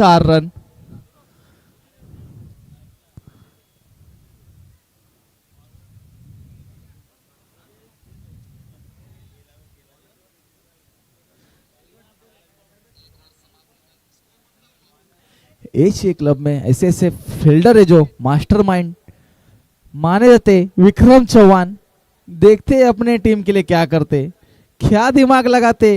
4 run. Asia club में ऐसे ऐसे फील्डर है जो मास्टरमाइंड माने जाते। विक्रम चौहान, देखते अपने टीम के लिए क्या करते, क्या दिमाग लगाते।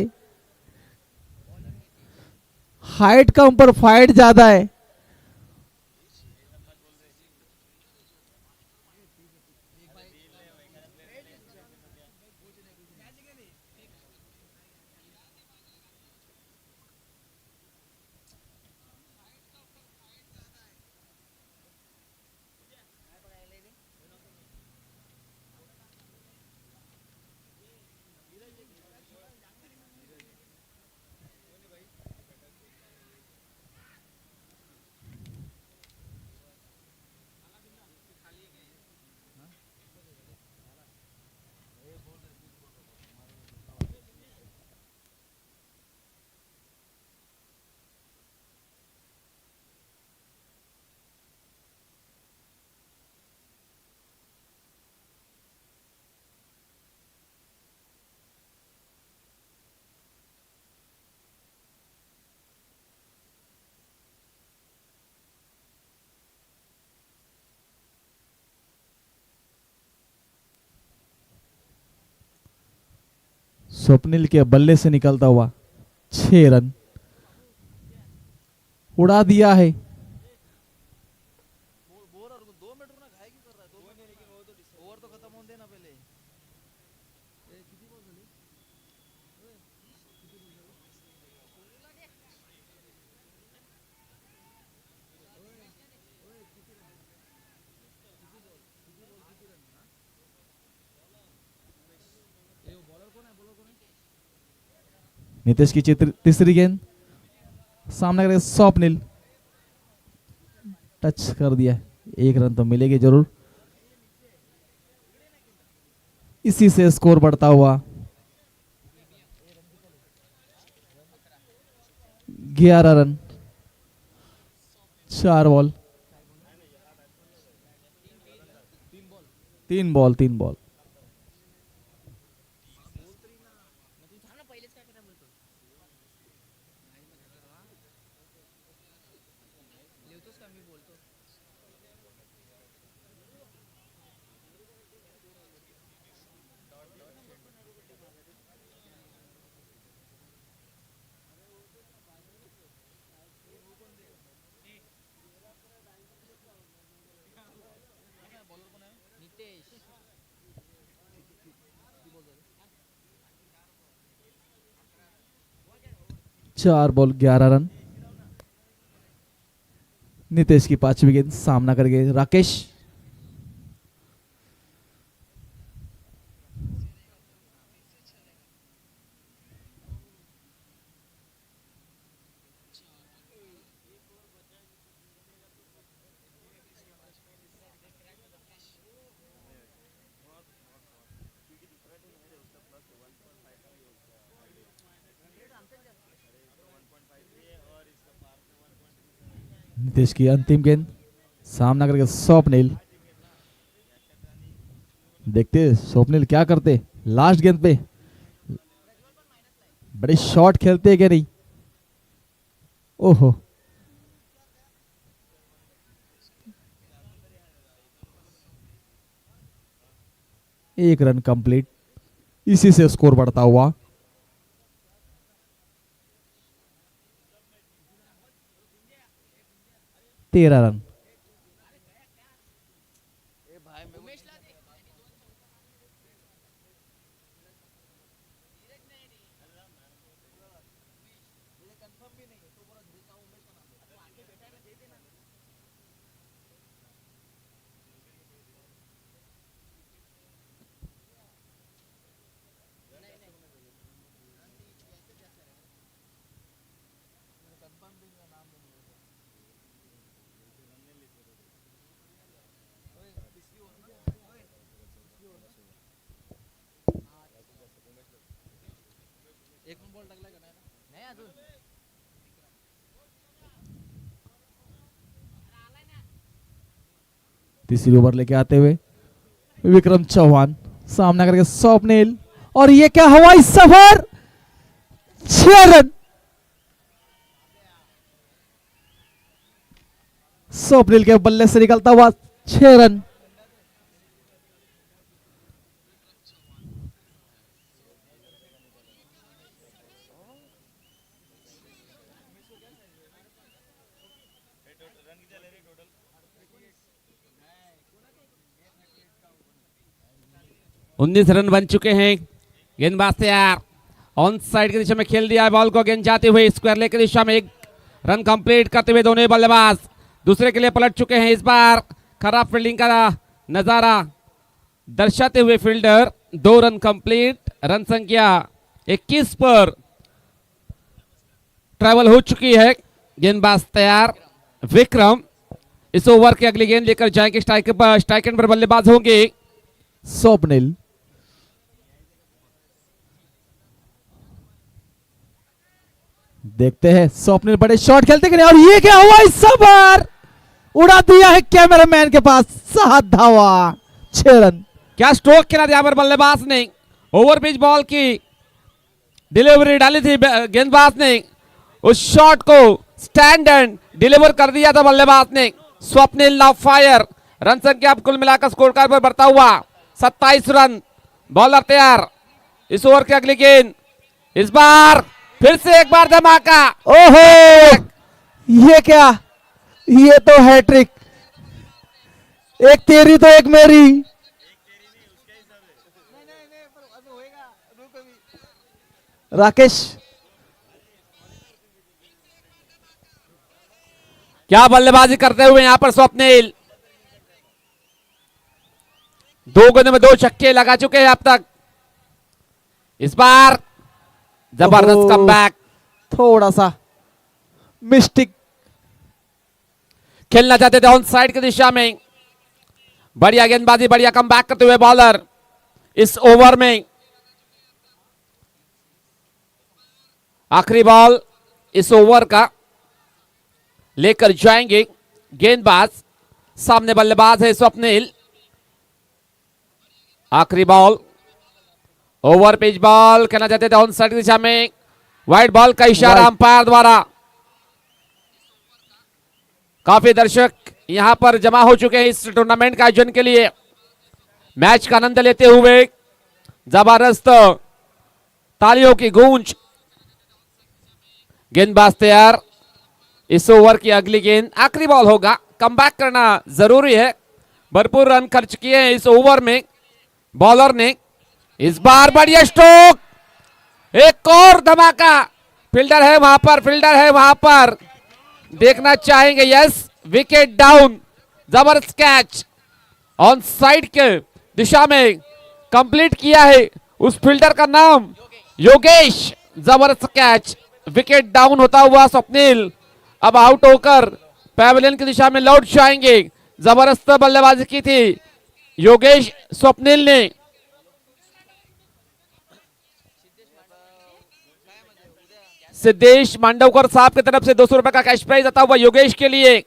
हाइट का ऊपर फाइट ज्यादा है। स्वप्निल के बल्ले से निकलता हुआ 6 रन उड़ा दिया है। नितेश की तीसरी गेंद सामने करके स्वप्निल टच कर दिया। 1 रन तो मिलेगी जरूर। इसी से स्कोर बढ़ता हुआ 11 रन। 4 ball 3 ball. चार बॉल 11 रन। नितेश की 5वीं गेंद सामना करके राकेश। नितेश की अंतिम गेंद सामना करके स्वप्निल। देखते स्वप्निल क्या करते लास्ट गेंद पे। बड़े शॉट खेलते हैं क्या नहीं। ओहो, 1 रन कंप्लीट। इसी से स्कोर बढ़ता हुआ 13 रन। तीसरी ओवर लेके आते हुए विक्रम चौहान, सामना करके स्वप्निल, और ये क्या हवाई सफर, 6 रन। स्वप्निल के बल्ले से निकलता हुआ 6 रन। उन्नीस रन बन चुके हैं। गेंदबाज तैयार, ऑन साइड की दिशा में खेल दिया है बॉल को, गेंद जाते हुए स्क्वायर लेग की दिशा में 1 रन कंप्लीट करते हुए दोनों बल्लेबाज दूसरे के लिए पलट चुके हैं। इस बार खराब फील्डिंग का नजारा दर्शाते हुए फील्डर 2 रन कंप्लीट, रन संख्या 21 पर ट्रैवल हो चुकी है। गेंदबाज तैयार, विक्रम इस ओवर की अगली गेंद लेकर जाएंगे। स्ट्राइक एंड पर बल्लेबाज होंगे स्वप्निल। देखते हैं स्वप्निल बड़े शॉट खेलते कि नहीं, और ये क्या हुआ, इस बार उड़ा दिया है कैमरामैन के पास, 7 धावा, 6 रन। क्या स्ट्रोक खेला यहां पर बल्लेबाज ने, ओवर पिच बॉल की डिलीवरी डाली थी गेंदबाज ने, उस शॉट को स्टैंड एंड डिलीवर कर दिया था बल्लेबाज ने। स्वप्निल नाउ फायर, रन संख्या कुल मिलाकर स्कोर कार्ड पर बढ़ता हुआ 27 रन। बॉलर तैयार, इस ओवर की अगली गेंद, इस बार फिर से एक बार धमाका। ओहो, ये क्या, ये तो हैट्रिक, एक तेरी तो एक मेरी। राकेश, क्या बल्लेबाजी करते हुए यहां पर स्वप्निल, 2 गेंदों में 2 छक्के लगा चुके हैं अब तक। इस बार जबरदस्त कमबैक, थोड़ा सा मिस्टेक, खेलना चाहते थे ऑन साइड की दिशा में। बढ़िया गेंदबाजी, बढ़िया कमबैक करते हुए बॉलर इस ओवर में। आखिरी बॉल इस ओवर का लेकर जाएंगे गेंदबाज, सामने बल्लेबाज है स्वप्निल। आखिरी बॉल, ओवर पिच बॉल खेलना चाहते थे ऑन साइड की दिशा में, वाइड बॉल का इशारा अंपायर द्वारा। काफी दर्शक यहां पर जमा हो चुके हैं इस टूर्नामेंट का आयोजन के लिए, मैच का आनंद लेते हुए। जबरदस्त तालियों की गूंज। गेंदबाज तैयार, इस ओवर की अगली गेंद, आखिरी बॉल होगा, कमबैक करना जरूरी है। भरपूर रन खर्च किए हैं इस ओवर में बॉलर ने। इस बार बढ़िया स्ट्रोक, एक और धमाका, फील्डर है वहां पर, फील्डर है वहां पर, देखना चाहेंगे। यस, विकेट डाउन, जबरदस्त कैच ऑन साइड के दिशा में कंप्लीट किया है उस फील्डर का नाम योगेश। जबरदस्त कैच, विकेट डाउन होता हुआ स्वप्निल अब आउट होकर पैवेलियन की दिशा में लौट जाएंगे। जबरदस्त बल्लेबाजी की थी योगेश स्वप्निल ने। सिद्धेश मांडवकर साहब की तरफ से 200 रुपए का कैश प्राइज आता हुआ योगेश के लिए।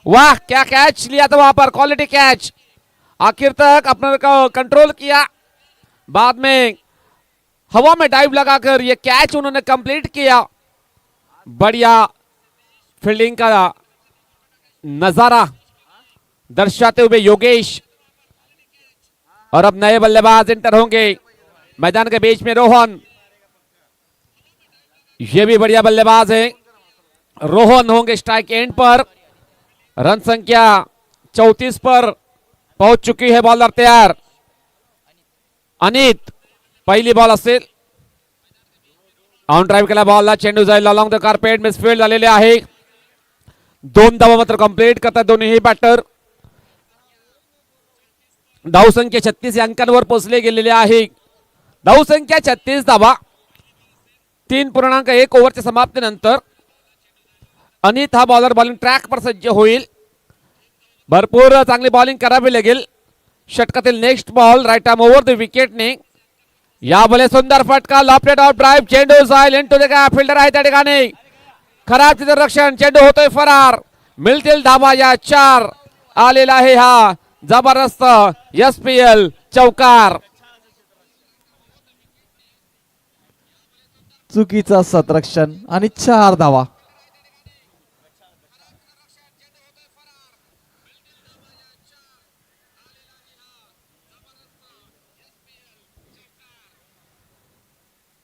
वाह, क्या कैच लिया था वहां पर, क्वालिटी कैच, आखिर तक अपने को कंट्रोल किया, बाद में हवा में डाइव लगाकर यह कैच उन्होंने कंप्लीट किया। बढ़िया फील्डिंग का नजारा दर्शाते हुए योगेश। और अब नए बल्लेबाज इंटर होंगे मैदान के बीच में, रोहन, ये भी बढ़िया बल्लेबाज है। रोहन होंगे स्ट्राइक एंड पर, रन संख्या 34 पर पहुंच चुकी है। बॉलर तैयार, अनित पहिली बॉल असेल, ऑन ड्राइव्ह केला बॉलला, चेंडू जाईल अलॉंग द कार्पेट, मिसफील्ड झालेले आहे। 2 धावा मात्र कंप्लीट करतात दोन्ही बॅटर। धावसंख्या 36 या अंकांवर पोहोचले गेलेले आहे। धावसंख्या 36 धावा, 3.1 ओव्हरच्या समाप्तीनंतर अनित हा बॉलर बॉलिंग ट्रॅक पर सज्ज होईल। भरपूर चांगली बॉलिंग करावी लागेल। षटकातील next ball right arm over the विकेटने, या बले सुंदर फटका, लॉफ्टेड ऑफ ड्राइव्ह, चेंडू जाईल इनटू द गॅप, फिल्डर आहे त्या ठिकाणी, खराब क्षेत्ररक्षण, चेंडू होतोय फरार, मिळतील धावा या 4 आलेला आहे हा जबरदस्त SPL चौकार. चुकीचा शतरक्षण आणि 4 धावा.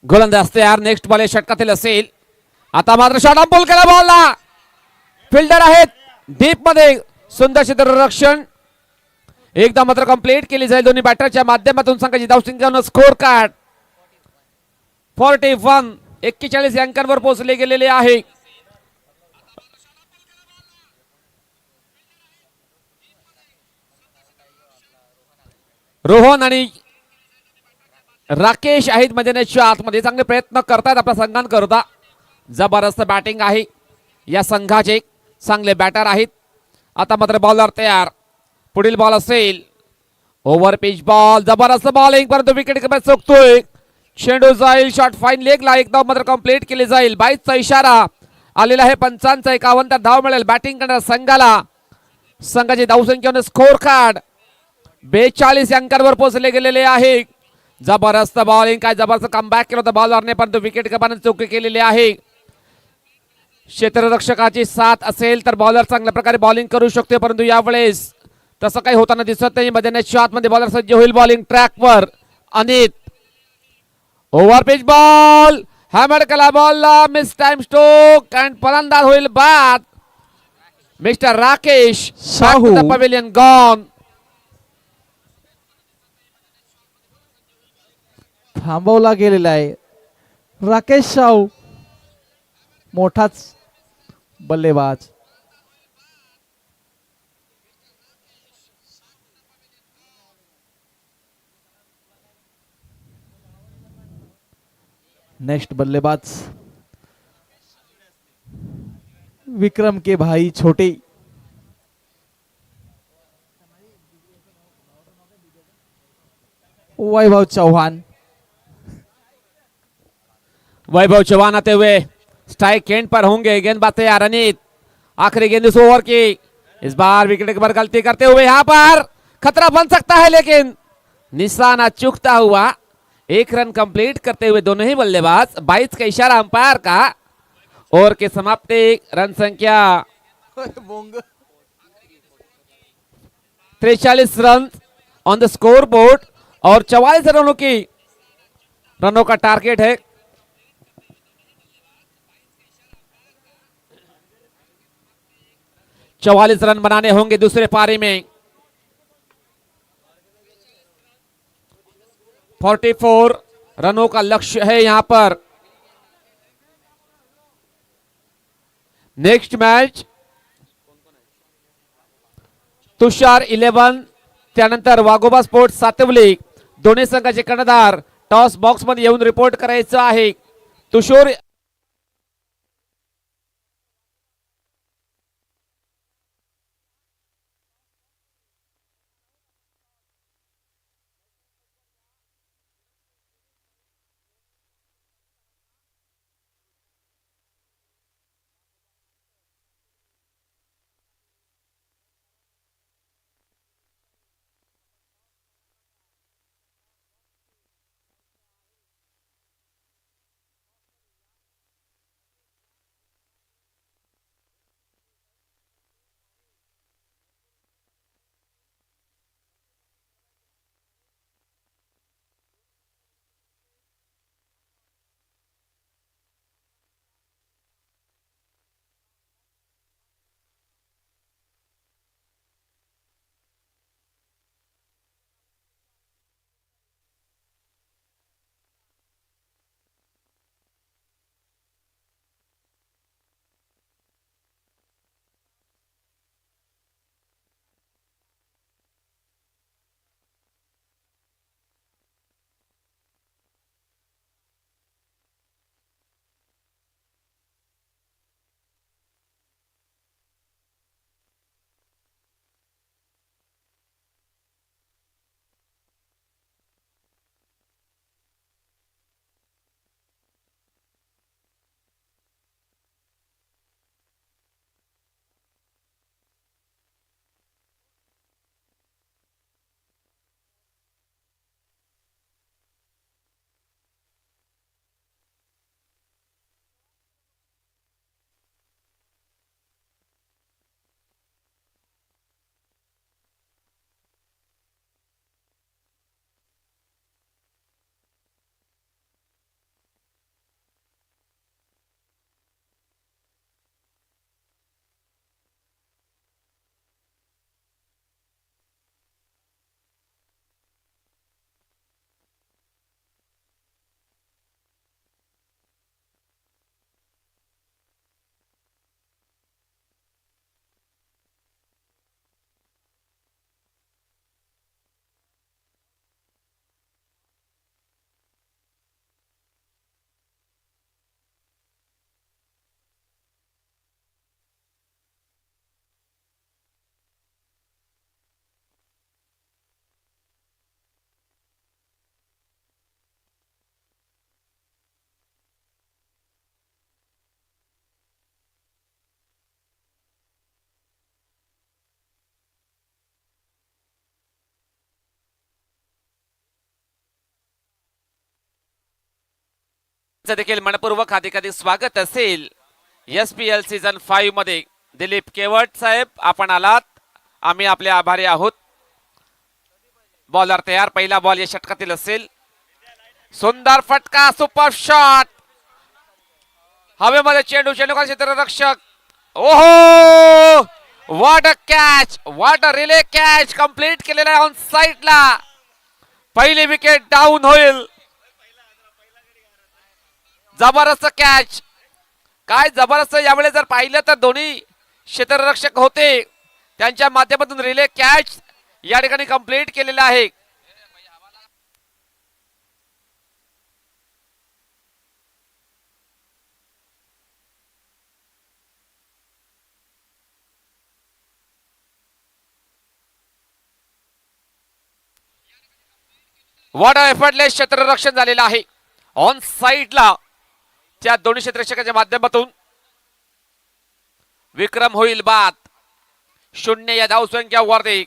गोलंदाज तयार. नेक्स्ट बॉल षटकातील असेल. आता मात्र शॉट ऑन बॉल केला बॉलला. फिल्डर आहेत डीप मध्ये. सुंदर क्षेत्ररक्षण एकदा मात्र कंप्लीट केली जाईल दोन्ही बॅटरच्या माध्यमातून. संघाची धावसंख्या स्कोर कार्ड 41 अंकांवर पोहोचले गेलेले आहे. रोहन आणि राकेश आहेत मैदानाच्या आतमध्ये. चांगले प्रयत्न करतायत आपल्या संघांकरता. जबरदस्त बॅटिंग आहे या संघाचे. चांगले बॅटर आहेत. आता मात्र बॉलर तयार. पुढील बॉल असेल ओव्हर पिच बॉल. जबरदस्त बॉलिंग परंतु विकेट कीपर चुकतोय. चेंडू जाईल शॉट फाईन लेगला. एकदा मात्र कंप्लीट केले जाईल. 22चा इशारा आलेला आहे पंचांचा. 51 धाव मिळेल बॅटिंग करणाऱ्या संघाला. संघाची धावसंख्या स्कोर कार्ड 42 अंकांवर पोहोचले गेलेले आहे. जबरदस्त बॉलिंग. काय जबरदस्त कमबॅक केलं होतं बॉलरने परंतु विकेट कीपरने चुकी केलेली आहे. क्षेत्ररक्षकाची साथ असेल तर बॉलर चांगल्या प्रकारे बॉलिंग करू शकते परंतु यावेळेस तसं काही होताना दिसत नाही. मैदानाच्या आतमध्ये बॉलर सज्ज होईल बॉलिंग ट्रॅकवर. Anit over pitch ball. Hammer केला बॉलला. मिस टाइम स्ट्रोक अँड फलंदाज होईल बाद. Mister Rakesh Shahu. Pavilion gone. थांबवला गेलेला आहे. राकेश शाहू मोठाच बल्लेबाज. नेक्स्ट बल्लेबाज विक्रम के भाई छोटे. वैभव चौहान. वैभव चौहान आते हुए स्ट्राइक एंड पर होंगे. गेंदबाज तैयार अनित. आखिरी गेंद इस ओवर की. इस बार विकेट कीपर गलती करते हुए यहां पर खतरा बन सकता है लेकिन निशाना चूकता हुआ. 1 रन कंप्लीट करते हुए दोनों ही बल्लेबाज. 22 का इशारा अंपायर का. ओवर के समाप्ति रन संख्या 43 run on the score board और 44 रनों का टारगेट है. चौवालीस रन बनाने होंगे दूसरे पारी में. 44 रनों का लक्ष्य है यहां पर. नेक्स्ट मैच तुषार 11 त्यानंतर वाघोबा स्पोर्ट्स सातवली. दोन्ही संघाचे कर्णधार टॉस बॉक्स मध्ये येऊन रिपोर्ट करायचं आहे. तुषार देखील मनपूर्वक अधिकाधिक स्वागत असेल SPL सीझन 5 मध्ये. दिलीप केवट साहेब आपण आलात, आम्ही आपले आभारी आहोत. बॉलर तयार, पहिला बॉल या षटकातील असेल. सुंदर फटका, सुपर शॉट, हवेमध्ये चेंडू, चेंडूचा क्षेत्ररक्षक. ओहो, what a catch, what a relay catch complete केलेला आहे ऑन साइडला. पहिली विकेट डाऊन होईल. जबरदस्त कॅच, काय जबरदस्त. यावेळेस जर पाहिलं तर दोन्ही क्षेत्ररक्षक होते, त्यांच्या माध्यमातून रिले कॅच या ठिकाणी कंप्लीट केलेला आहे. व्हॉट एफर्टलेस क्षेत्ररक्षण झालेलं आहे ऑन साइडला. त्या दोन्ही क्षेत्ररक्षकाच्या माध्यमातून विक्रम होईल बाद. 0 या धावसंख्यावरती.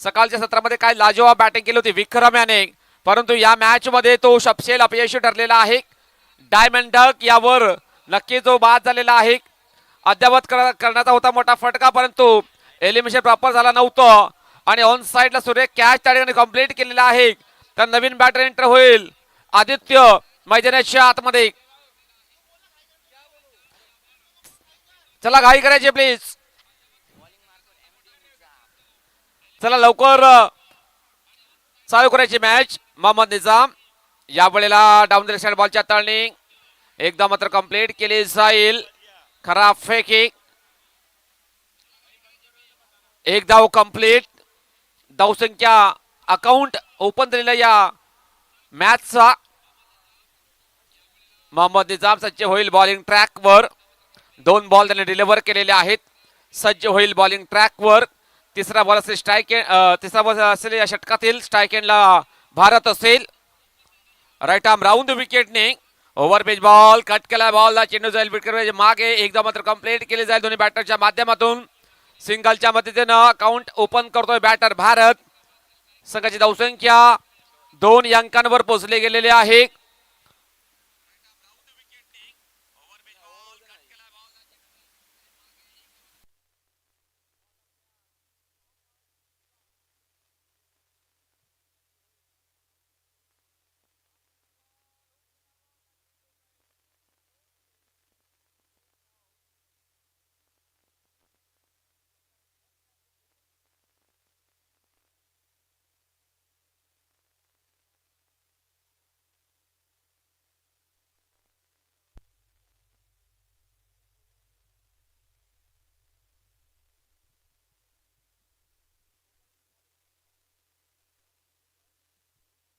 सकाळच्या सत्रामध्ये काय लाजवाब बॅटिंग केली होती विक्रम याने, परंतु या मॅच मध्ये तो सपशेल अपयशी ठरलेला आहे. डायमंड डक यावर नक्की जो बाद झालेला आहे. अद्यावत करण्याचा होता मोठा फटका, परंतु एलिमिनेशन प्रॉपर झाला नव्हतं आणि ऑन साइडला सूर्य कॅच त्या ठिकाणी कंप्लीट केलेला आहे. तर नवीन बॅटर एंटर होईल आदित्य मैदानाच्या आतमध्ये. चला घाई करायची प्लीज, चला लवकर चालू करायची मॅच. मोहम्मद निजाम या वेळेला डाऊन द स्टँड बॉलच्या तळणी एकदा मात्र कंप्लीट केली जाईल. खराब फेकी, एक धाव कंप्लीट. धावसंख्या अकाउंट ओपन झालेला या मॅचचा. मोहम्मद निजाम सज्ज होईल बॉलिंग ट्रॅकवर. 2 बॉल त्याने डिलिव्हर केलेले आहेत. सज्ज होईल बॉलिंग ट्रॅकवर. तिसरा बॉल असेल स्ट्राईक, तिसरा बॉल असेल या षटकातील स्ट्राईक एंडला भारत असेल. राईट आर्म राऊंड विकेटने. ओव्हर पेज बॉल, कट केला बॉलला, चेंडू जाईल विकेट मागे. एकदा मात्र कंप्लीट केली जाईल दोन्ही बॅटरच्या माध्यमातून. सिंगलच्या मदतीने अकाउंट ओपन करतोय बॅटर भारत. संघाची धावसंख्या 2 अंकांवर पोहोचले गेलेले आहे.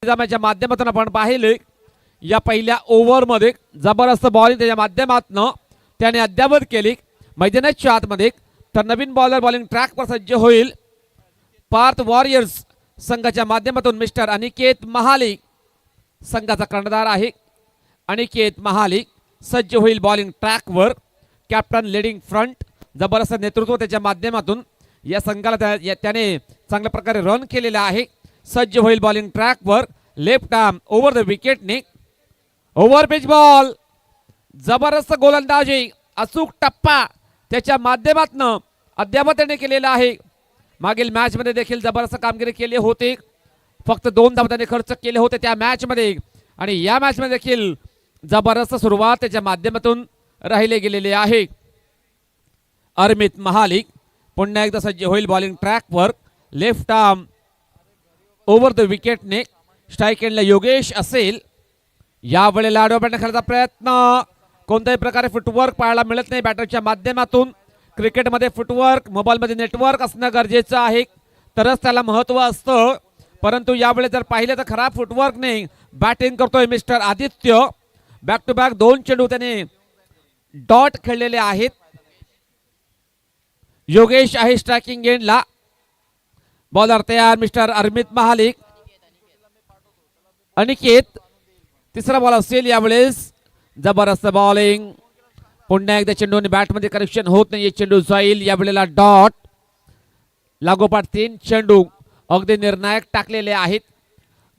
निजामाच्या माध्यमातून आपण पाहिले या पहिल्या ओव्हरमध्ये जबरदस्त बॉलिंग त्याच्या माध्यमातून त्याने अद्यावत केली मैदानाच्या आतमध्ये. तर नवीन बॉलर बॉलिंग ट्रॅकवर सज्ज होईल. पार्थ वॉरियर्स संघाच्या माध्यमातून मिस्टर अनिकेत महाले संघाचा कर्णधार आहे. अनिकेत महाले सज्ज होईल बॉलिंग ट्रॅकवर. कॅप्टन लीडिंग फ्रंट, जबरदस्त नेतृत्व त्याच्या माध्यमातून या संघाला त्याने चांगल्या प्रकारे रन केलेला आहे. सज्ज होईल बॉलिंग ट्रॅकवर. लेफ्ट आर्म ओव्हर द विकेटने. ओव्हर पिच बॉल, जबरदस्त गोलंदाजी, अचूक टप्पा त्याच्या माध्यमातून अद्यावत त्याने केलेला आहे. मागील मॅच मध्ये देखील जबरदस्त कामगिरी केली होती. फक्त 2 धावा त्याने खर्च केले होते त्या मॅच मध्ये आणि या मॅच मध्ये देखील जबरदस्त सुरुवात त्याच्या माध्यमातून राहिले गेलेले आहे. अरमित महालिक पुन्हा एकदा सज्ज होईल बॉलिंग ट्रॅकवर. लेफ्ट आर्म ओव्हर द विकेटने. स्ट्राईक एंडला योगेश असेल. या वेळेला आडवा बॅट खेळण्याचा प्रयत्न, कोणत्याही प्रकारे फुटवर्क पाहायला मिळत नाही बॅटरच्या माध्यमातून. क्रिकेटमध्ये फुटवर्क, मोबाईलमध्ये नेटवर्क असणं गरजेचं आहे, तरच त्याला महत्व असतं. परंतु यावेळी जर पाहिलं तर खराब फुटवर्कने बॅटिंग करतोय mister Aditya. Back to back 2 चेंडू त्याने डॉट खेळलेले आहेत. योगेश आहे स्ट्रायकिंग एंडला. बॉलर तयार मिस्टर अरमित महालिक. अनिकेत तिसरा बॉल असेल यावेळेस. जबरदस्त बॉलिंग. पुन्हा एकदा चेंडूने बॅटमध्ये कनेक्शन होत नाही. चेंडू जाईल यावेळेला डॉट. लागोपाठ 3 चेंडू अगदी निर्णायक टाकलेले आहेत.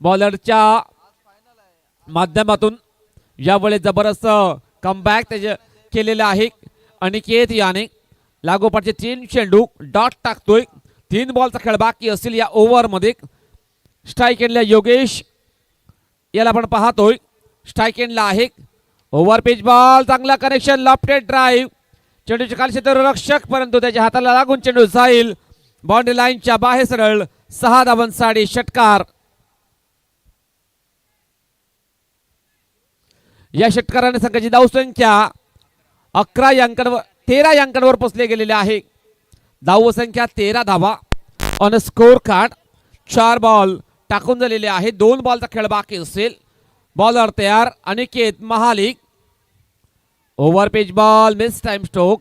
बॉलरच्या माध्यमातून यावेळेस जबरदस्त कमबॅक त्याचे केलेलं आहे अनिकेत याने. लागोपाठचे 3 चेंडू डॉट टाकतोय. 3 बॉलचा खेळ बाकी असेल या ओव्हरमध्ये. स्ट्राईक एंडला योगेश याला आपण पाहतोय. स्ट्राईक एंडला आहे. ओव्हर पिच बॉल चांगला कनेक्शन लॉफ्टेड ड्राईव्ह. चेंडूचे खाली क्षेत्ररक्षक परंतु त्याच्या हाताला लागून चेंडू जाईल बाउंड्री लाईनच्या बाहेर सरळ. 6 धावांसाठी षटकार. या षटकाराने संघाची धावसंख्या 13 अंकांवर पोचले गेलेले आहे. धावसंख्या 13 धावा ऑन स्कोर कार्ड. 4 बॉल टाकून झालेले आहे. 2 बॉलचा खेळ बाकी असेल. बॉलर तयार Aniket Mahalik. Over pitch ball miss time stroke.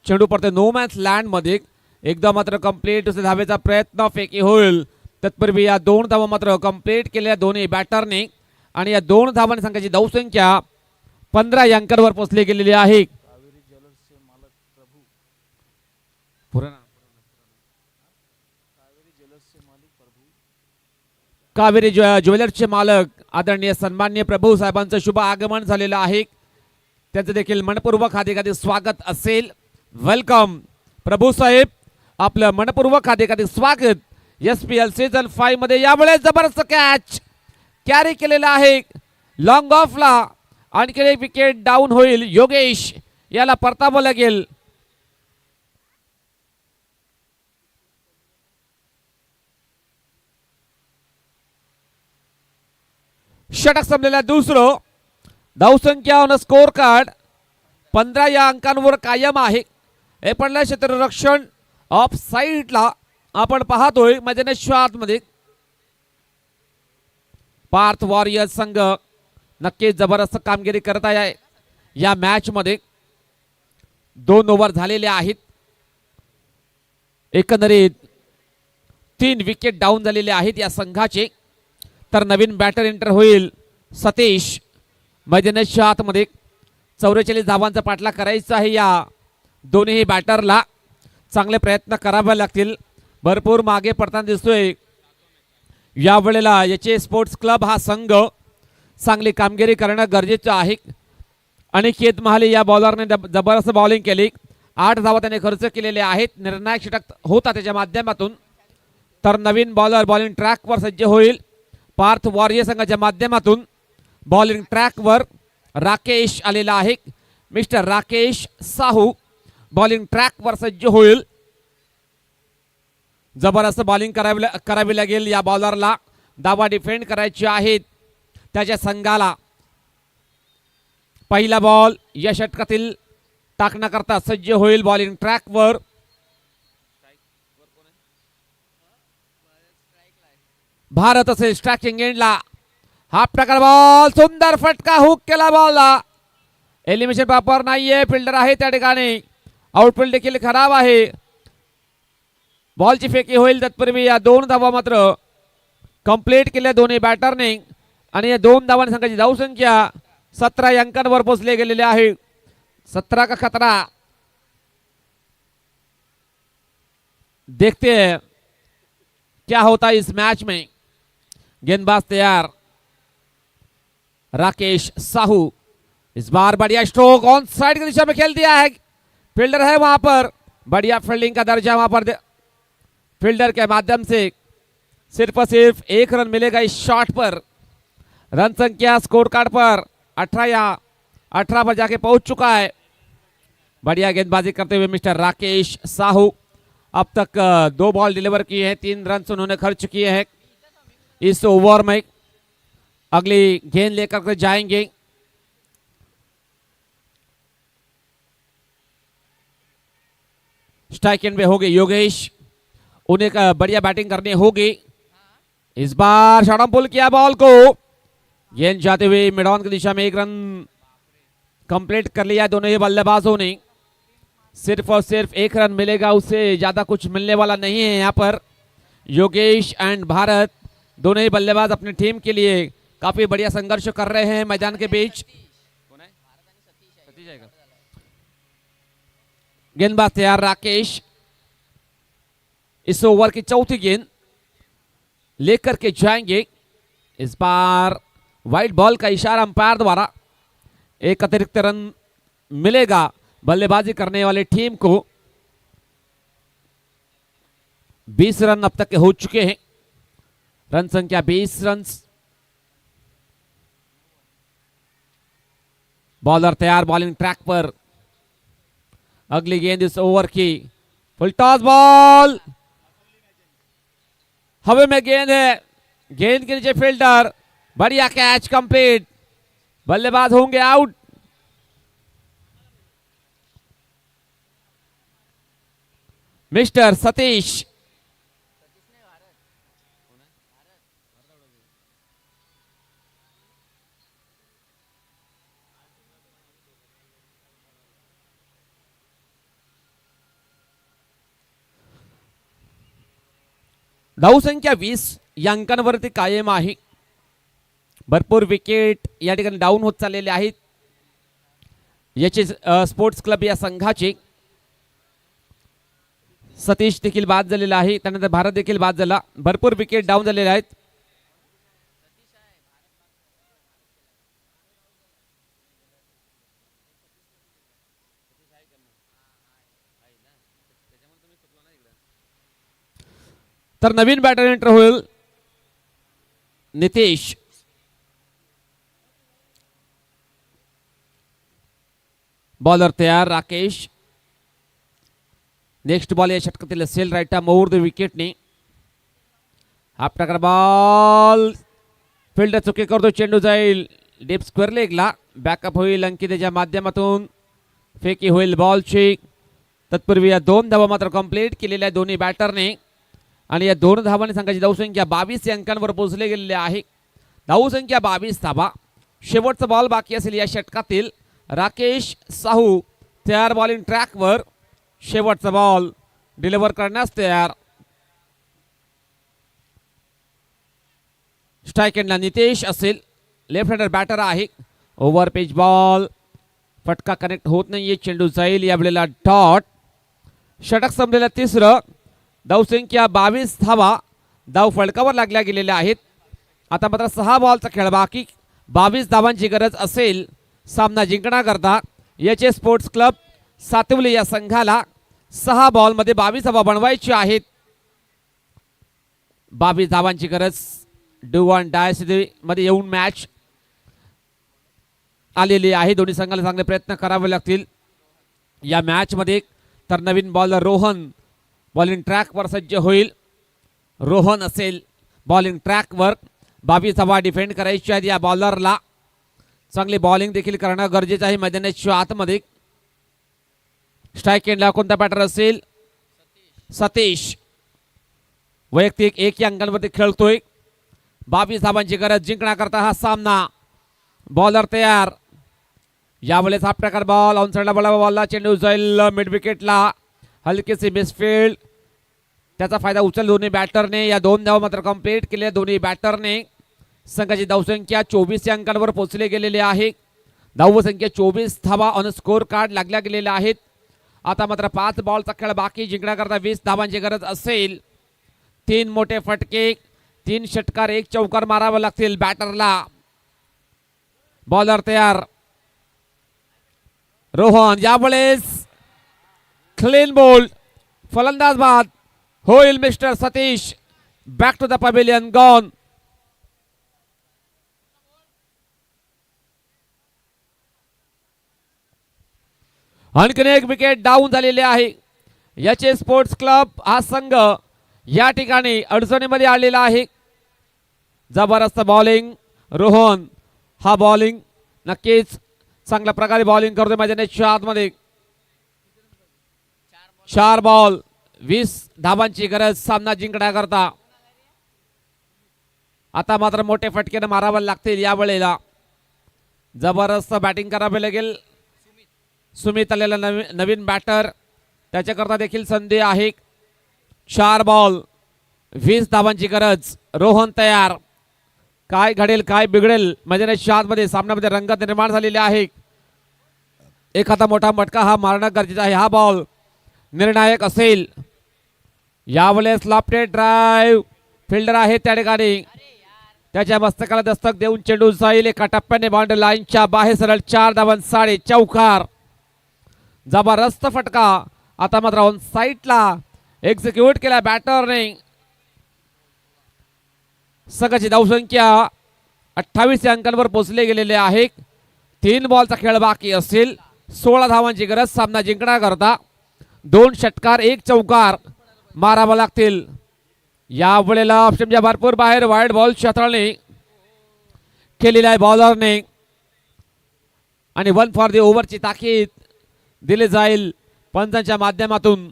चेंडू पडते नो मॅन्स लँड मध्ये. एकदा मात्र कंप्लीट धावेचा प्रयत्न फेकी होईल. तत्पूर्वी या 2 धावा मात्र कंप्लीट केलेल्या दोन्ही बॅटरने आणि या 2 धावांनी संघाची धावसंख्या 15 अंकांवर पोहोचली गेलेली आहे. कावेरी ज्वेलर्सचे मालक आदरणीय सन्मान्य प्रभू साहेबांचं शुभ आगमन झालेलं आहे. त्यांचं देखील मनपूर्वक हार्दिक स्वागत असेल. वेलकम प्रभू साहेब, आपलं मनपूर्वक हार्दिक स्वागत. SPL सीझन 5 मध्ये यावेळेस जबरदस्त कॅच कॅरी केलेला आहे लॉंग ऑफला. आणखी एक विकेट डाऊन होईल. योगेश याला परतावं लागेल. षटक संपलेला दुसरं. धावसंख्या ऑन स्कोर कार्ड 15 या अंकांवर कायम आहे. हे पडलं क्षेत्ररक्षण ऑफ साईडला आपण पाहतोय मैदानाच्या आतमध्ये. पार्थ वॉरियर संघ नक्कीच जबरदस्त कामगिरी करत आहे या मॅच मध्ये. 2 ओव्हर झालेले आहेत. एकंदरीत 3 विकेट डाऊन झालेले आहेत या संघाचे. तर नवीन बॅटर एंटर होईल सतीश. मैदानाच्या आतमध्ये 44 धावांचा पाठलाग करायचा आहे या दोन्ही बॅटरला. चांगले प्रयत्न करावे लागतील. भरपूर मागे पडताना दिसतोय यावेळेला. याचे स्पोर्ट्स क्लब हा संघ चांगली कामगिरी करणं गरजेचं आहे. अनिकेत महाले या बॉलरने जबरदस्त बॉलिंग केली. 8 धावा त्याने खर्च केलेले आहेत. निर्णायक षटक होता त्याच्या माध्यमातून. तर नवीन बॉलर बॉलिंग ट्रॅकवर सज्ज होईल. पार्थ वॉरियर संघाच्या माध्यमातून बॉलिंग ट्रॅकवर राकेश आलेला आहे. मिस्टर राकेश साहू बॉलिंग ट्रॅकवर सज्ज होईल. जबरदस्त बॉलिंग करावी लागेल या बॉलरला. धावा डिफेंड करायची आहेत त्याच्या संघाला. पहिला बॉल या षटकातील टाकण्याकरता सज्ज होईल बॉलिंग ट्रॅकवर. भारत असेल स्ट्रायकिंग एंडला. हाफ प्रकार बॉल सुंदर फटका हुक केला बॉलला. एलिमिनेशन प्रॉपर नाहीये. फिल्डर आहे त्या ठिकाणी. आउटफील्ड देखील खराब आहे. बॉलची फेकी होईल. तत्पूर्वी या 2 धावा मात्र कंप्लीट केल्या दोन्ही बॅटरने आणि या 2 धावांनी संघाची धावसंख्या 17 अंकांवर पोहोचले गेलेले आहे. 17 का खतरा. देखते हैं क्या होता है इस मैच में. गेंदबाज तैयार राकेश साहू. इस बार बढ़िया स्ट्रोक ऑन साइड की दिशा में खेल दिया है. फील्डर है वहां पर. बढ़िया फील्डिंग का दर्जा वहां पर फील्डर के माध्यम से सिर्फ और सिर्फ 1 रन मिलेगा इस शॉट पर. रन संख्या स्कोर कार्ड पर 18 पर जाके पहुंच चुका है. बढ़िया गेंदबाजी करते हुए मिस्टर राकेश साहू. अब तक 2 बॉल डिलीवर किए हैं. 3 रन उन्होंने खर्च किए हैं इस ओवर में. अगली गेंद लेकर के जाएंगे. स्ट्राइक एंड पे होंगे योगेश. उन्हें बढ़िया बैटिंग करनी होगी. इस बार शॉट ऑन पुल किया बॉल को. गेंद जाते हुए मिड ऑन की दिशा में 1 रन कंप्लीट कर लिया दोनों ही बल्लेबाजों ने. सिर्फ और सिर्फ 1 रन मिलेगा. उससे ज्यादा कुछ मिलने वाला नहीं है यहाँ पर. योगेश एंड भारत दोनों ही बल्लेबाज अपनी टीम के लिए काफी बढ़िया संघर्ष कर रहे हैं मैदान के बीच. गेंदबाज तैयार राकेश. इस ओवर की चौथी गेंद लेकर के जाएंगे. इस बार वाइड बॉल का इशारा अंपायर द्वारा. एक अतिरिक्त रन मिलेगा बल्लेबाजी करने वाली टीम को। 20 रन अब तक के हो चुके हैं, रन संख्या 20 रन। बॉलर तैयार, बॉलिंग ट्रैक पर। अगली गेंद इस ओवर की, फुल टॉस बॉल, हवा में गेंद है, गेंद के नीचे फील्डर, बढ़िया कैच, कंप्लीट, बल्लेबाज होंगे आउट। मिस्टर सतीश धावसंख्या 20 या अंकांवरती कायम आहे। भरपूर विकेट या ठिकाणी डाऊन होत चाललेले आहेत याचे स्पोर्ट्स क्लब या संघाचे। सतीश देखील बाद झालेला आहे, त्यानंतर भारत देखील बाद झाला, भरपूर विकेट डाऊन झालेले आहेत। तर नवीन बॅटर एंटर होईल नितेश। बॉलर तयार राकेश। नेक्स्ट बॉल या षटकातील असेल राईट आर्म ओव्हर द विकेटने। हा प्रकार बॉल, फील्डर चुकी करतो, चेंडू जाईल डीप स्क्वेअर लेगला, बॅकअप होईल अंकितेच्या माध्यमातून, फेकी होईल बॉलची। तत्पूर्वी या 2 धावा मात्र कंप्लीट केलेल्या दोन्ही बॅटरने आणि या 2 धावांनी संघाची धावसंख्या 22 या अंकांवर पोहोचले गेलेले आहे। धावसंख्या 22 धावा। शेवटचा बॉल बाकी असेल या षटकातील। राकेश साहू तयार, बॉलिंग ट्रॅकवर, शेवटचा बॉल डिलिव्हर करण्यास तयार। स्ट्राइक एंडला नितेश असेल, लेफ्ट हँडर बॅटर आहे। ओव्हर पेच बॉल, फटका कनेक्ट होत नाहीये, चेंडू जाईल यावेळेला डॉट। षटक संपलेला 3रं, धावसंख्या 22 धावा, धाव फलकावर लागल्या गेलेल्या आहेत। आता मात्र 6 बॉलचा खेळ बाकी, 22 धावांची गरज असेल सामना जिंकण्याकरता। याचे स्पोर्ट्स क्लब सातिवली या संघाला 6 बॉलमध्ये 22 धावा बनवायची आहेत। 22 धावांची गरज, डू अँड डाय मध्ये येऊन मॅच आलेली आहे। दोन्ही संघाला चांगले प्रयत्न करावे लागतील या मॅच मध्ये। तर नवीन बॉलर रोहन बॉलिंग ट्रॅकवर सज्ज होईल। रोहन असेल बॉलिंग ट्रॅकवर, 22 धावा डिफेंड करायची आहेत या बॉलरला। चांगली बॉलिंग देखील करणं गरजेचं आहे मैदानाच्या आतमध्ये। स्ट्राइक एंडला कोणता बॅटर असेल? सतीश वैयक्तिक 1 या अंकांवरती खेळतोय। 22 धावांची गरज जिंकण्याकरता हा सामना। बॉलर तयार, यावेळेस हा प्रकार बॉल ऑन साइडला, बॉलला चेंडू जाईल मिड विकेटला, हलकीशी मिसफील्ड, त्याचा फायदा उचल दोन्ही बॅटरने। या 2 धावा मात्र कंप्लीट केल्या दोन्ही बॅटरने। संघाची धावसंख्या 24 या अंकांवर पोहोचले गेलेले आहे। धावसंख्या 24 धावा ऑन स्कोर कार्ड लागल्या गेलेल्या आहेत। आता मात्र 5 बॉलचा खेळ बाकी, जिंकण्याकरता 20 धावांची गरज असेल। 3 मोठे फटके, 3 षटकार, 1 चौकार मारावे लागतील बॅटरला। बॉलर तयार, रोहन यावेळेस क्लीन बोल्ड, फलंदाज बाद होईल mister Satish. Back to the pavilion gone. आणखीन एक विकेट डाऊन झालेले आहे। याचे स्पोर्ट्स क्लब हा संघ या ठिकाणी अडचणीमध्ये आलेला आहे। जबरदस्त बॉलिंग, रोहन हा बॉलिंग नक्कीच चांगल्या प्रकारे बॉलिंग करतोय मैदानाच्या आतमध्ये। 4 बॉल 20 धावांची गरज सामना जिंकण्याकरता। आता मात्र मोठे फटके मारावे लागतील यावेळेला। जबरदस्त बॅटिंग करावी लागेल। सुमित आलेला नवीन बॅटर, त्याच्याकरता देखील संधी आहे। 4 बॉल 20 धावांची गरज। रोहन तयार, काय घडेल काय बिघडेल मैदानाच्या आतमध्ये, सामन्यामध्ये रंगत निर्माण झालेली आहे। एखादा मोठा मटका हा मारणं गरजेचं आहे। हा बॉल निर्णायक असेल। यावेळेस लॉफ्टेड ड्राइव्ह, फिल्डर आहे त्या ठिकाणी, त्याच्या मस्तकाला दस्तक देऊन चेंडू जाईल एका टप्प्याने बाउंड्री लाईनच्या बाहेर सरळ 4 धावांसाठी चौकार. जबरदस्त फटका आता मात्र ऑन साईडला एक्झिक्यूट केला बॅटरने. संघाची धावसंख्या 28 अंकांवर पोहोचले गेलेले आहे. 3 बॉलचा खेळ बाकी असेल. 16 धावांची गरज सामना जिंकण्याकरता. 2 षटकार 1 चौकार मारावा लागतील. या वेळेला ऑप्शनच्या भरपूर बाहेर वाईड बॉल क्षेत्राने केलेला आहे बॉलरने आणि 1 फॉर द ओव्हरची ताकीद दिली जाईल पंचांच्या माध्यमातून.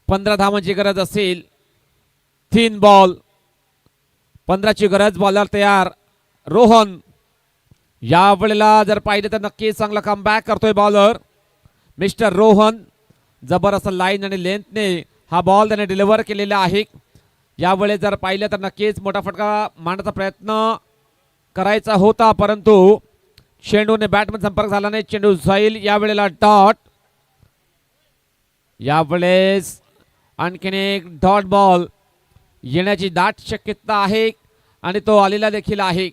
15 धावांची गरज असेल. 3 बॉल 15ची गरज. बॉलर तयार रोहन. या वेळेला जर पाहिलं तर नक्कीच चांगला कमबॅक करतोय बॉलर मिस्टर रोहन. जबरदस्त लाईन आणि लेंथने हा बॉल त्याने डिलिव्हर केलेला आहे. यावेळेस जर पाहिलं तर नक्कीच मोठा फटका मारण्याचा प्रयत्न करायचा होता परंतु चेंडूने बॅटमध्ये संपर्क झाला नाही. चेंडू जाईल यावेळेला डॉट. यावेळेस आणखीन एक डॉट बॉल येण्याची दाट शक्यता आहे आणि तो आलेला देखील आहे.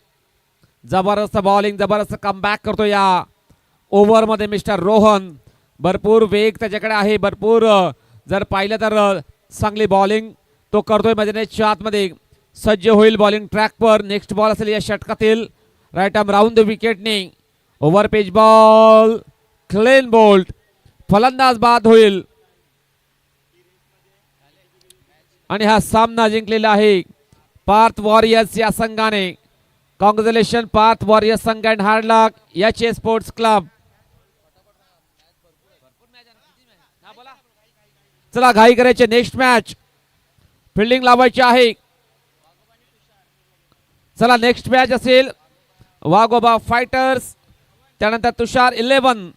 जबरदस्त बॉलिंग जबरदस्त कमबॅक करतो या ओव्हरमध्ये मिस्टर रोहन. भरपूर वेग त्याच्याकडे आहे. भरपूर जर पाहिलं तर चांगली बॉलिंग तो करतोय. मैदानाच्या आतमध्ये सज्ज होईल बॉलिंग ट्रॅकवर. नेक्स्ट बॉल असेल या षटकातील राईट आर्म राऊंड द विकेटने. Over pitch ball clean bowled. फलंदाज बाद होईल आणि हा सामना जिंकलेला आहे पार्थ वॉरियर्स या संघाने. कॉंग्रॅच्युलेशन पार्थ वॉरियर्स संघ and hard luck HA Sports Club. चला घाई करायचे. नेक्स्ट मॅच फिल्डिंग लावायची आहे. चला नेक्स्ट मॅच असेल वाघोबा फायटर्स त्यानंतर तुषार 11.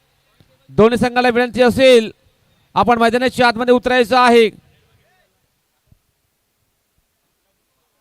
दोन्ही संघाला विनंती असेल आपण मैदानाच्या आतमध्ये उतरायचं आहे.